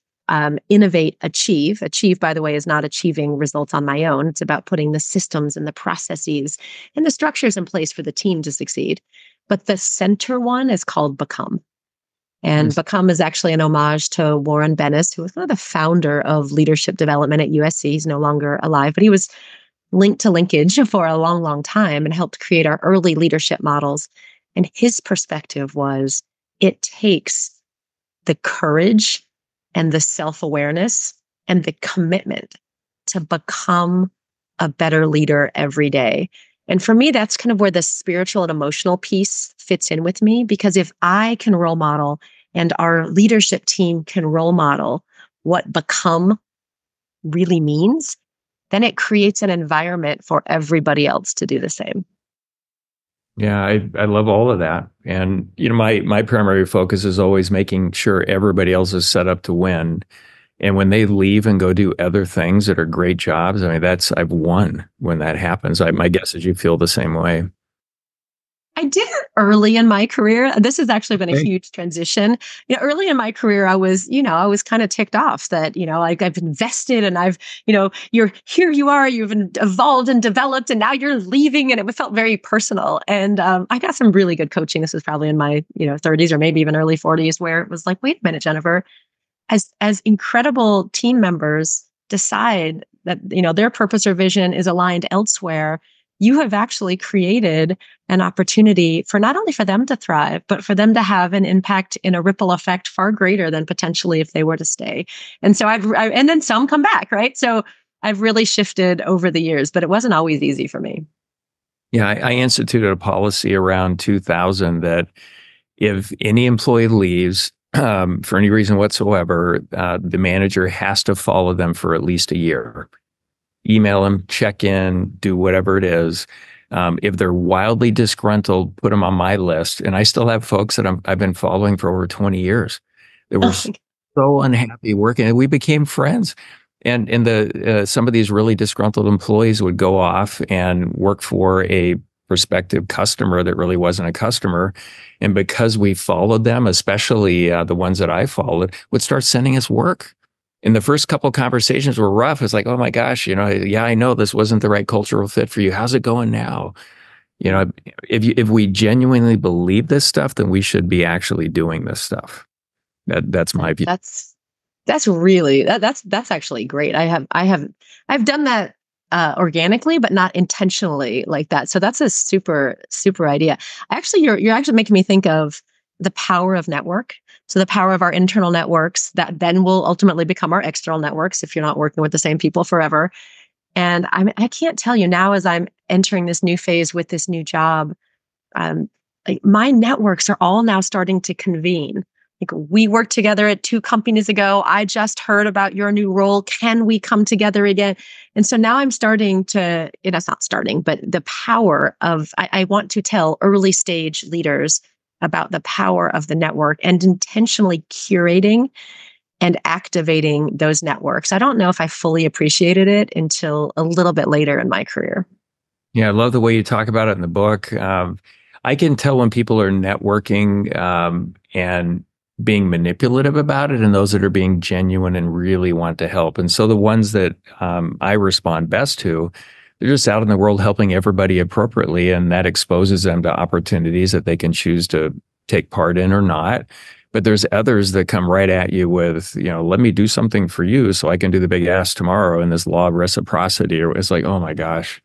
innovate, achieve. Achieve, by the way, is not achieving results on my own. It's about putting the systems and the processes and the structures in place for the team to succeed. But the center one is called become. And Mm. become is actually an homage to Warren Bennis, who was one of the founder of leadership development at USC. He's no longer alive, but he was linked to Linkage for a long, long time and helped create our early leadership models. And his perspective was it takes the courage and the self-awareness and the commitment to become a better leader every day. And for me, that's kind of where the spiritual and emotional piece fits in with me, because if I can role model and our leadership team can role model what become really means, then it creates an environment for everybody else to do the same. Yeah, I love all of that. And my primary focus is always making sure everybody else is set up to win. And when they leave and go do other things that are great jobs, I mean, I've won when that happens. My guess is you feel the same way. I did it early in my career. This has actually been a Okay. huge transition. Early in my career, I was kind of ticked off that, like I've invested and here you are, you've evolved and developed, and now you're leaving. And it felt very personal. And I got some really good coaching. This was probably in my, 30s or maybe even early 40s, where it was like, wait a minute, Jennifer, as incredible team members decide that, their purpose or vision is aligned elsewhere, you have actually created an opportunity for not only for them to thrive, but for them to have an impact in a ripple effect far greater than potentially if they were to stay. And so and then some come back, right? So I've really shifted over the years, but it wasn't always easy for me. Yeah, I instituted a policy around 2000 that if any employee leaves for any reason whatsoever, the manager has to follow them for at least a year. Email them, check in, do whatever it is. If they're wildly disgruntled, put them on my list. And I still have folks that I've been following for over 20 years that were so unhappy working, and we became friends. And some of these really disgruntled employees would go off and work for a prospective customer that really wasn't a customer. And because we followed them, especially the ones that I followed, would start sending us work. And the first couple of conversations were rough. It's like, oh my gosh, yeah, I know this wasn't the right cultural fit for you. How's it going now? If we genuinely believe this stuff, then we should be actually doing this stuff. That's my view. That's really that's actually great. I've done that organically, but not intentionally like that. So that's a super, super idea. Actually, you're actually making me think of the power of network. So the power of our internal networks that then will ultimately become our external networks if you're not working with the same people forever. And I can't tell you now, as I'm entering this new phase with this new job, um, like my networks are all now starting to convene. Like, we worked together at 2 companies ago. I just heard about your new role. Can we come together again? And so now I'm starting to, it's not starting, but the power of, I want to tell early stage leaders about the power of the network and intentionally curating and activating those networks. I don't know if I fully appreciated it until a little bit later in my career. Yeah, I love the way you talk about it in the book. I can tell when people are networking and being manipulative about it, and those that are being genuine and really want to help. And so the ones that I respond best to, they're just out in the world helping everybody appropriately, and that exposes them to opportunities that they can choose to take part in or not. But there's others that come right at you with, let me do something for you so I can do the big ask tomorrow. And this law of reciprocity, or it's like, oh my gosh.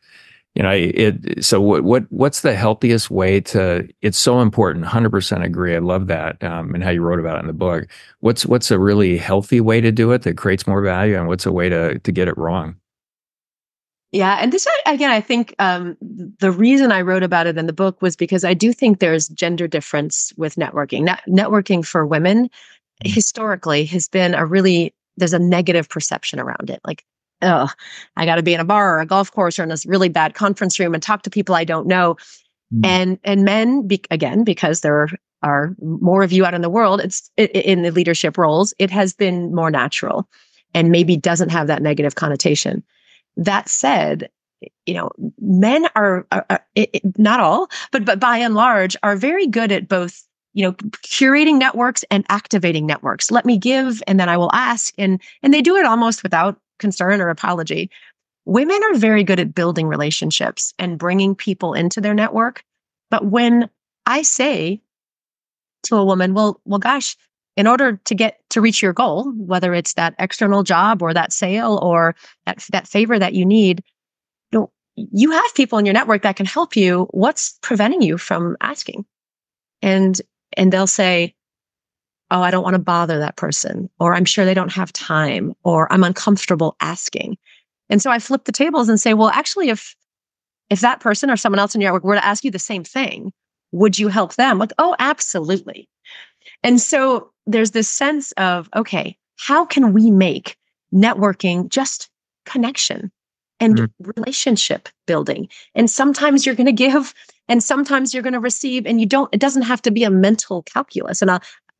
So what's the healthiest way to, it's so important. 100% agree. I love that. And how you wrote about it in the book. What's a really healthy way to do it that creates more value, and what's a way to get it wrong? Yeah. And this, again, I think the reason I wrote about it in the book was because I do think there's gender difference with networking. Networking for women historically has been there's a negative perception around it. Like, oh, I got to be in a bar or a golf course or in this really bad conference room and talk to people I don't know. Mm. And men, again, because there are more of you out in the world, in the leadership roles, it has been more natural and maybe doesn't have that negative connotation. That said, men are not all, but by and large, are very good at both, curating networks and activating networks. Let me give, and then I will ask, and they do it almost without concern or apology. Women are very good at building relationships and bringing people into their network. But when I say to a woman, well, gosh, in order to reach your goal, whether it's that external job or that sale or that favor that you need, you have people in your network that can help you. What's preventing you from asking? And they'll say, oh, I don't want to bother that person, or I'm sure they don't have time, or I'm uncomfortable asking. And so I flip the tables and say, well, actually, if that person or someone else in your network were to ask you the same thing, would you help them? Like, oh, absolutely. And so there's this sense of, okay, how can we make networking just connection and relationship building? And sometimes you're going to give and sometimes you're going to receive, and it doesn't have to be a mental calculus. And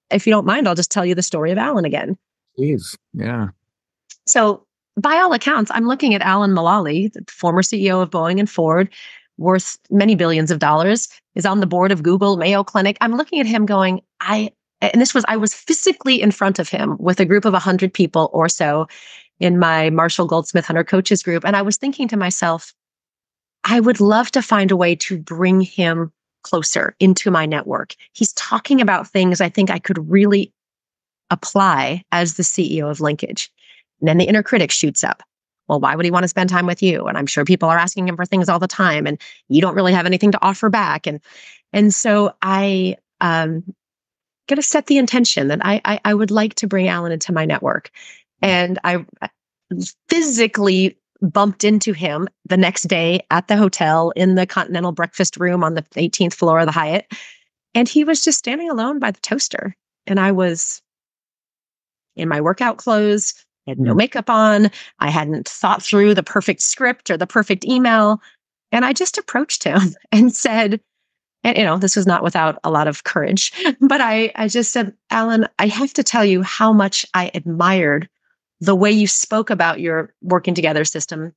if you don't mind, I'll just tell you the story of Alan again. Please. Yeah. So by all accounts, I'm looking at Alan Mulally, the former CEO of Boeing and Ford, worth many billions of dollars, is on the board of Google, Mayo Clinic. I'm looking at him going, I was physically in front of him with a group of 100 people or so in my Marshall Goldsmith Hunter coaches group. And I was thinking to myself, I would love to find a way to bring him closer into my network. He's talking about things I think I could really apply as the CEO of Linkage. And then the inner critic shoots up. Well, why would he want to spend time with you? And I'm sure people are asking him for things all the time, and you don't really have anything to offer back. And so I got to set the intention that I would like to bring Alan into my network. And I physically bumped into him the next day at the hotel in the Continental breakfast room on the 18th floor of the Hyatt. And he was just standing alone by the toaster. And I was in my workout clothes, I had no makeup on. I hadn't thought through the perfect script or the perfect email. And I just approached him and said, and this was not without a lot of courage, but I just said, Alan, I have to tell you how much I admired the way you spoke about your working together system.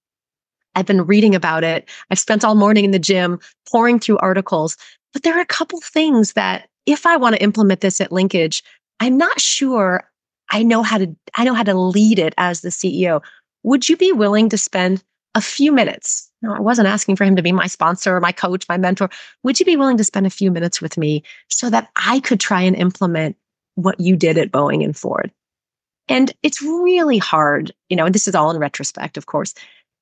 I've been reading about it. I've spent all morning in the gym pouring through articles, but there are a couple things that if I want to implement this at Linkage, I'm not sure I know how to lead it as the CEO. Would you be willing to spend a few minutes? No, I wasn't asking for him to be my sponsor, my coach, my mentor. Would you be willing to spend a few minutes with me so that I could try and implement what you did at Boeing and Ford? And it's really hard, this is all in retrospect, of course.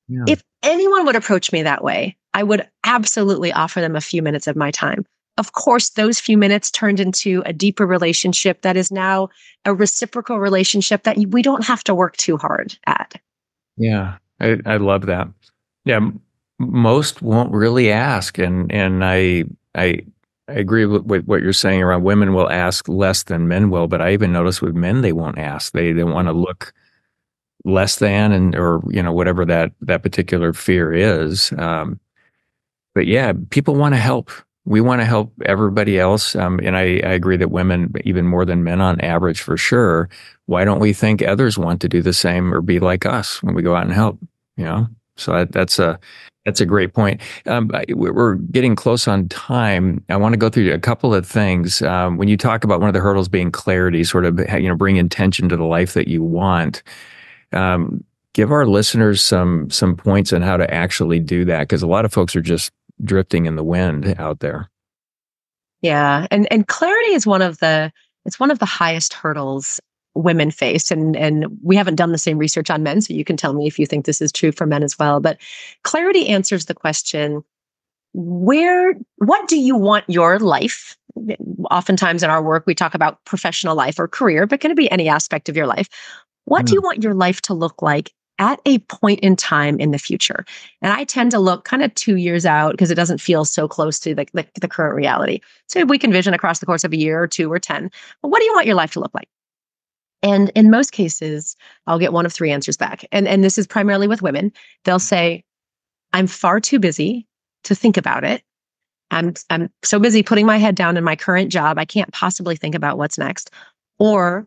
Yeah. If anyone would approach me that way, I would absolutely offer them a few minutes of my time. Of course, those few minutes turned into a deeper relationship that is now a reciprocal relationship that we don't have to work too hard at. Yeah. I love that. Yeah. Most won't really ask. I agree with what you're saying around women will ask less than men will, but I even notice with men, they won't ask. They want to look less than and or whatever that particular fear is. But yeah, people want to help. We want to help everybody else, and I agree that women even more than men on average for sure. Why don't we think others want to do the same or be like us when we go out and help? You know, so that's a great point. We're getting close on time. I want to go through a couple of things. When you talk about one of the hurdles being clarity, sort of bring intention to the life that you want. Give our listeners some points on how to actually do that, because a lot of folks are just drifting in the wind out there. Yeah. And clarity is it's one of the highest hurdles women face. And we haven't done the same research on men, so you can tell me if you think this is true for men as well. But clarity answers the question, what do you want your life? Oftentimes in our work, we talk about professional life or career, but can it be any aspect of your life? What do Yeah. you want your life to look like at a point in time in the future? And I tend to look kind of 2 years out because it doesn't feel so close to the current reality. So we can vision across the course of a year or two or 10. But what do you want your life to look like? And in most cases, I'll get one of three answers back. And this is primarily with women. They'll say, I'm far too busy to think about it. I'm so busy putting my head down in my current job, I can't possibly think about what's next. Or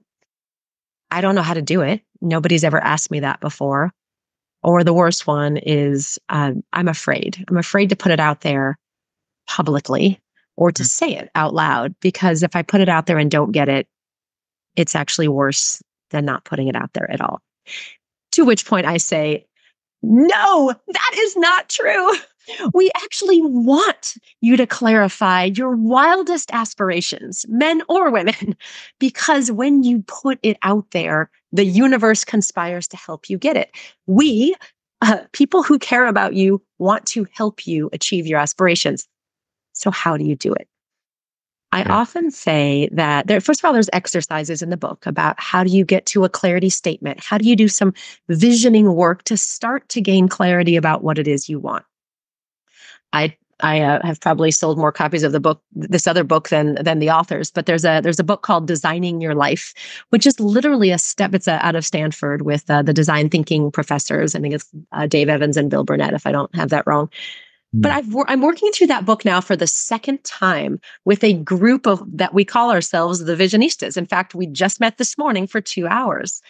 I don't know how to do it. Nobody's ever asked me that before. Or the worst one is I'm afraid. I'm afraid to put it out there publicly or to say it out loud, because if I put it out there and don't get it, it's actually worse than not putting it out there at all. To which point I say, no, that is not true. We actually want you to clarify your wildest aspirations, men or women, because when you put it out there, the universe conspires to help you get it. We, people who care about you, want to help you achieve your aspirations. So, how do you do it? I Yeah. often say that first of all, there's exercises in the book about how do you get to a clarity statement? How do you do some visioning work to start to gain clarity about what it is you want? I have probably sold more copies of the book, this other book, than the authors. But there's a book called Designing Your Life, which is literally a step. It's out of Stanford with the design thinking professors. I think it's Dave Evans and Bill Burnett, if I don't have that wrong. But Mm. I'm working through that book now for the second time with a group of that we call ourselves the Visionistas. In fact, we just met this morning for 2 hours,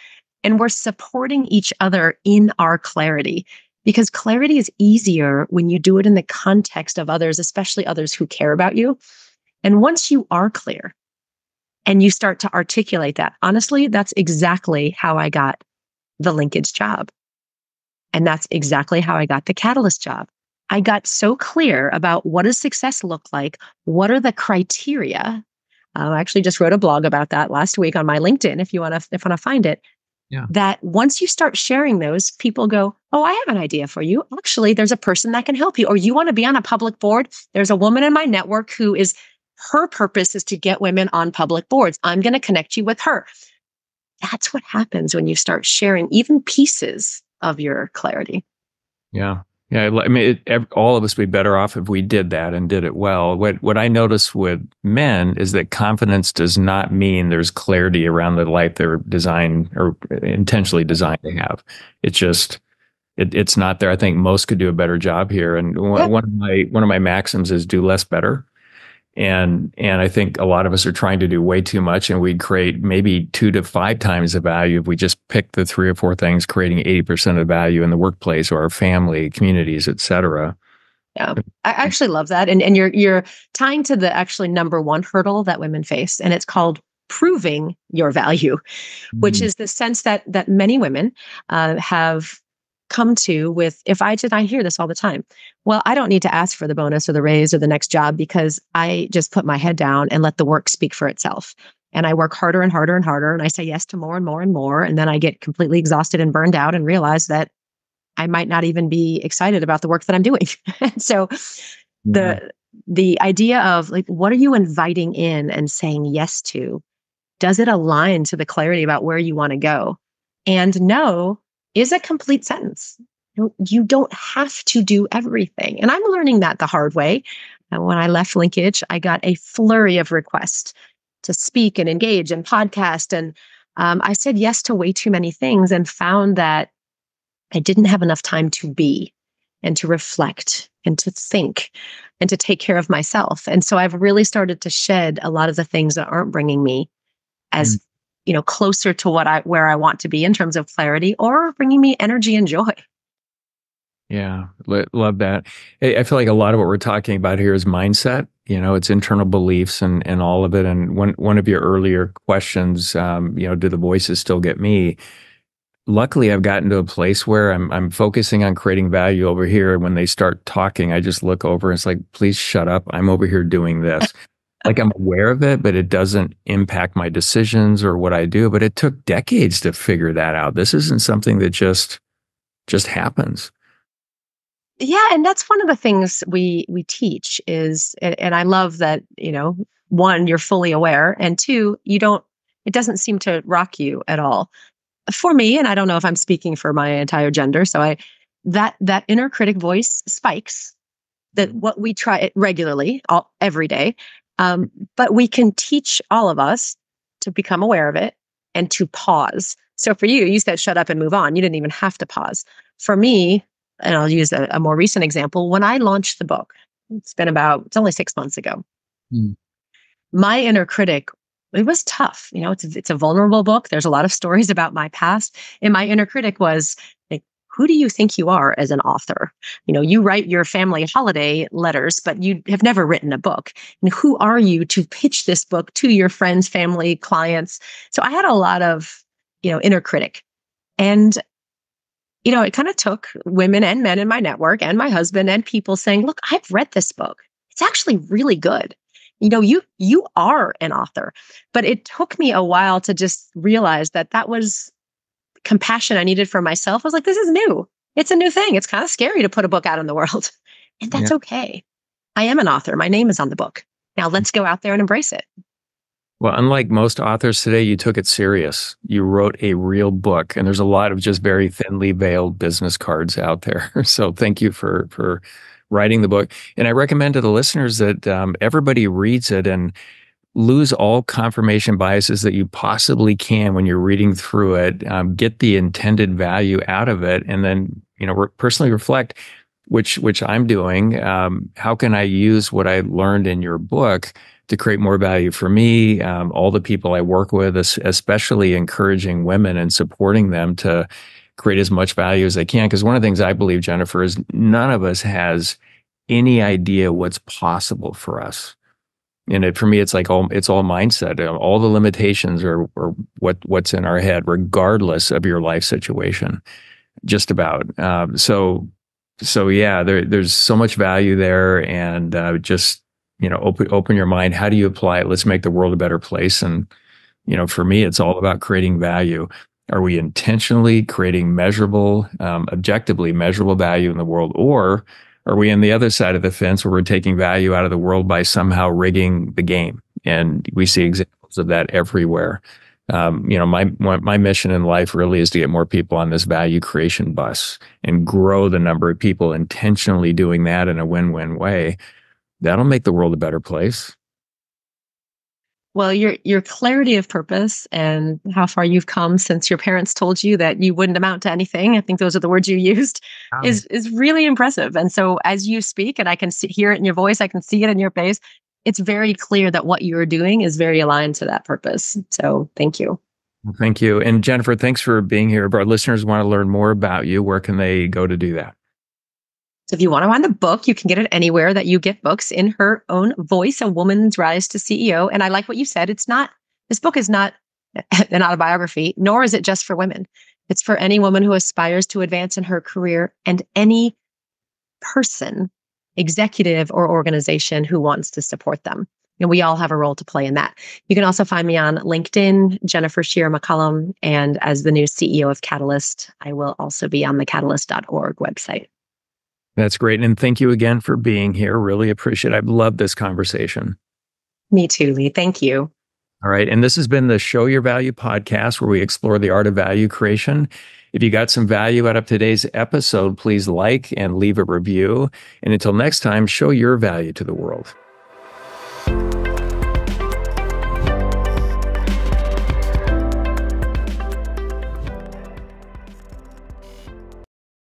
and we're supporting each other in our clarity, because clarity is easier when you do it in the context of others, especially others who care about you. And once you are clear and you start to articulate that, honestly, that's exactly how I got the Linkage job. And that's exactly how I got the Catalyst job. I got so clear about what does success look like? What are the criteria? I actually just wrote a blog about that last week on my LinkedIn, if you want to find it. Yeah. That once you start sharing those, people go, oh, I have an idea for you. Actually, there's a person that can help you. Or you want to be on a public board. There's a woman in my network her purpose is to get women on public boards. I'm going to connect you with her. That's what happens when you start sharing even pieces of your clarity. Yeah. Yeah. I mean, all of us would be better off if we did that and did it well. What I notice with men is that confidence does not mean there's clarity around the life they're designed or intentionally designed to have. It's just, it's not there. I think most could do a better job here. And Yep. one of my maxims is do less better. And I think a lot of us are trying to do way too much, and we'd create maybe 2 to 5 times the value if we just pick the 3 or 4 things, creating 80% of the value in the workplace or our family, communities, et cetera. Yeah, I actually love that. And you're tying to the actually number one hurdle that women face, and it's called proving your value, which Mm. is the sense that many women have come to with, I hear this all the time. Well, I don't need to ask for the bonus or the raise or the next job because I just put my head down and let the work speak for itself. And I work harder and harder and harder. And I say yes to more and more and more. And then I get completely exhausted and burned out and realize that I might not even be excited about the work that I'm doing. And so Yeah. the idea of like, what are you inviting in and saying yes to? Does it align to the clarity about where you want to go? And no is a complete sentence. You don't have to do everything. And I'm learning that the hard way. When I left Linkage, I got a flurry of requests to speak and engage and podcast. And I said yes to way too many things and found that I didn't have enough time to be and to reflect and to think and to take care of myself. And so I've really started to shed a lot of the things that aren't bringing me as closer to where I want to be in terms of clarity or bringing me energy and joy. Yeah, love that. I feel like a lot of what we're talking about here is mindset. It's internal beliefs and all of it. And one of your earlier questions, do the voices still get me? Luckily, I've gotten to a place where I'm focusing on creating value over here. And when they start talking, I just look over and it's like, please shut up. I'm over here doing this. Like I'm aware of it, but it doesn't impact my decisions or what I do. But it took decades to figure that out. This isn't something that just happens. Yeah, and that's one of the things we teach is, and I love that, one, you're fully aware, and two, it doesn't seem to rock you at all. For me, and I don't know if I'm speaking for my entire gender, so that inner critic voice spikes. That what we try it regularly, every day, but we can teach all of us to become aware of it and to pause. So for you, you said shut up and move on. You didn't even have to pause. For me, and I'll use a more recent example. When I launched the book, it's only 6 months ago. Mm. My inner critic, it was tough. It's a vulnerable book. There's a lot of stories about my past. And my inner critic was like, who do you think you are as an author? You write your family holiday letters, but you have never written a book. And who are you to pitch this book to your friends, family, clients? So I had a lot of, inner critic. And it kind of took women and men in my network and my husband and people saying, look, I've read this book. It's actually really good. You are an author. But it took me a while to just realize that was compassion I needed for myself. I was like, this is new. It's a new thing. It's kind of scary to put a book out in the world. And that's okay. I am an author. My name is on the book. Now let's go out there and embrace it. Well, unlike most authors today, you took it serious. You wrote a real book, and there's a lot of just very thinly veiled business cards out there. So thank you for writing the book. And I recommend to the listeners that everybody reads it and lose all confirmation biases that you possibly can when you're reading through it. Get the intended value out of it, and then personally reflect, which I'm doing. How can I use what I learned in your book to create more value for me, all the people I work with, especially encouraging women and supporting them to create as much value as they can. Because one of the things I believe, Jennifer, is none of us has any idea what's possible for us. And for me, it's like it's all mindset. All the limitations are what's in our head, regardless of your life situation. Just about. So yeah, there's so much value there, and just open your mind. How do you apply it? Let's make the world a better place. And for me, it's all about creating value. Are we intentionally creating measurable, objectively measurable value in the world, or are we on the other side of the fence where we're taking value out of the world by somehow rigging the game? And we see examples of that everywhere. My mission in life really is to get more people on this value creation bus and grow the number of people intentionally doing that in a win-win way. That'll make the world a better place. Well, your clarity of purpose and how far you've come since your parents told you that you wouldn't amount to anything, I think those are the words you used, is really impressive. And so as you speak, and I can hear it in your voice, I can see it in your face, it's very clear that what you're doing is very aligned to that purpose. So thank you. Well, thank you. And Jennifer, thanks for being here. If our listeners want to learn more about you, where can they go to do that? So if you want to find the book, you can get it anywhere that you get books, In Her Own Voice, A Woman's Rise to CEO. And I like what you said. This book is not an autobiography, nor is it just for women. It's for any woman who aspires to advance in her career and any person, executive or organization who wants to support them. And we all have a role to play in that. You can also find me on LinkedIn, Jennifer McCollum. And as the new CEO of Catalyst, I will also be on the catalyst.org website. That's great. And thank you again for being here. Really appreciate it. I've loved this conversation. Me too, Lee. Thank you. All right. And this has been the Show Your Value podcast, where we explore the art of value creation. If you got some value out of today's episode, please like and leave a review. And until next time, show your value to the world.